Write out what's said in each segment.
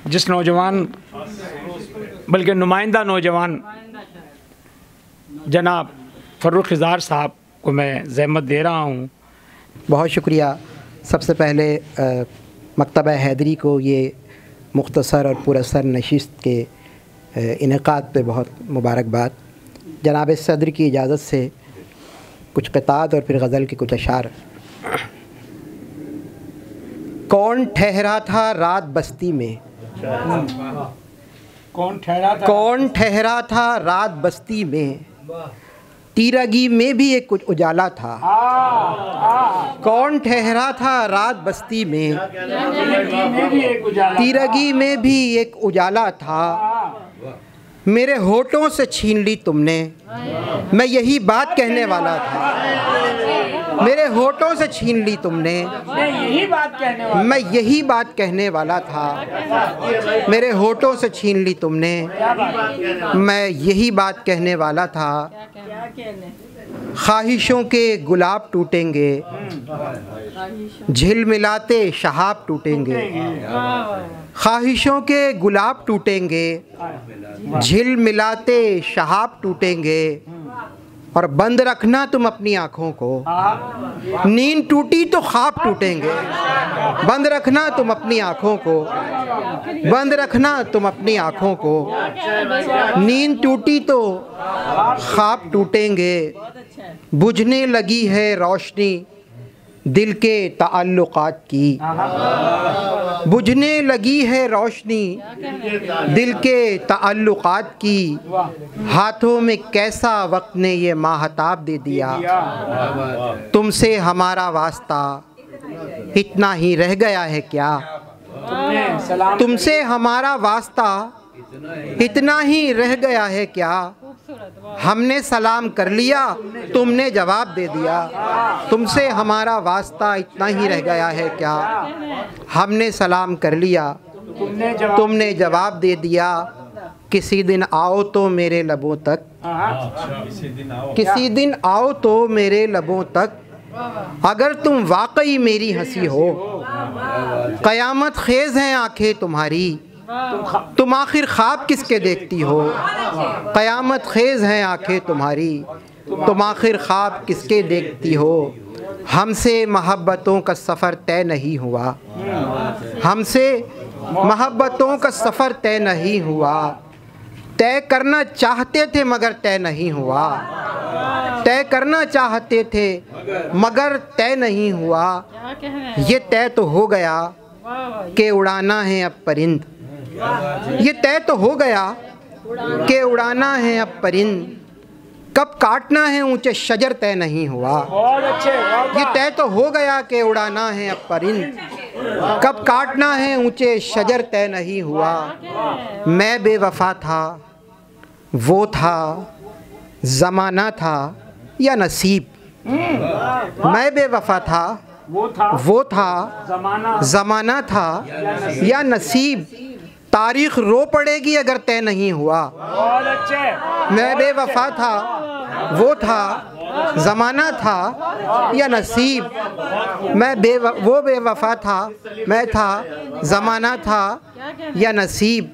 जिस नौजवान बल्कि नुमाइंदा नौजवान जनाब फ़र्रुख इज़हार साहब को मैं ज़हमत दे रहा हूँ। बहुत शुक्रिया। सबसे पहले मकतबा हैदरी को ये मुख्तसर और पुरअसर नशिस्त के इनेकाद पे बहुत मुबारकबाद। जनाब सदर की इजाज़त से कुछ क़ितात और फिर गज़ल के कुछ अशार। कौन ठहरा था रात बस्ती में, कौन ठहरा था रात बस्ती में, तीरगी में भी एक कुछ उजाला था। कौन ठहरा था रात बस्ती में, तीरगी में भी एक उजाला था। मेरे होठों से छीन ली तुमने, मैं यही बात कहने वाला था। मेरे होठों से छीन ली तुमने, मैं यही बात कहने वाला था। मेरे होठों से छीन ली तुमने, मैं यही बात कहने वाला था। ख्वाहिशों के गुलाब टूटेंगे, झिलमिलाते शहाब टूटेंगे। ख्वाहिशों के गुलाब टूटेंगे, झिलमिलाते शहाब टूटेंगे। और बंद रखना तुम अपनी आँखों को, नींद टूटी तो ख्वाब टूटेंगे। बंद रखना तुम अपनी आँखों को, बंद रखना तुम अपनी आँखों को। नींद टूटी तो ख्वाब टूटेंगे। बुझने लगी है रोशनी दिल के ताल्लुकात की, बुझने लगी है रोशनी दिल के ताल्लुकात की। हाथों में कैसा वक्त ने ये माहताब दे दिया। तुमसे हमारा वास्ता इतना ही रह गया है क्या। तुमसे हमारा वास्ता इतना ही रह गया है क्या। हमने सलाम कर लिया, तुमने जवाब दे दिया। तुमसे हमारा वास्ता इतना ही रह गया है क्या। हमने सलाम कर लिया, तुमने जवाब दे दिया। किसी दिन आओ तो मेरे लबों तक, किसी दिन आओ तो मेरे लबों तक। अगर तुम वाकई मेरी हंसी हो, क़यामत खेज़ हैं आँखें तुम्हारी। तुम आखिर ख्वाब किसके देखती हो। क़यामत खेज़ हैं आँखें तुम्हारी। तुम आखिर ख्वाब किसके देखती हो। हमसे मोहब्बतों का सफ़र तय नहीं हुआ, हमसे मोहब्बतों का सफ़र तय नहीं हुआ। तय करना चाहते थे मगर तय नहीं हुआ। तय करना चाहते थे मगर तय नहीं हुआ। ये तय तो हो गया कि उड़ाना है अब परिंद। ये तय तो हो गया कि उड़ाना है अब परिंद। कब काटना है ऊंचे शजर तय नहीं हुआ। ये तय तो हो गया कि उड़ाना है अब परिंद। कब काटना है ऊंचे शजर तय नहीं हुआ। मैं बेवफा था, वो था, ज़माना था या नसीब। मैं बेवफा था, वो था, ज़माना था या नसीब। तारीख़ रो पड़ेगी अगर तय नहीं हुआ। मैं बेवफा था, वो था, ज़माना था या नसीब। वो बेवफा था, मैं था, ज़माना था या नसीब।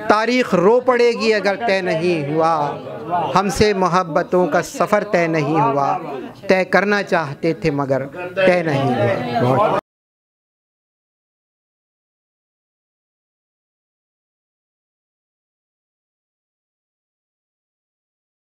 तारीख़ रो पड़ेगी अगर तय नहीं हुआ। हमसे मोहब्बतों का सफ़र तय नहीं हुआ। तय करना चाहते थे मगर तय नहीं हुआ।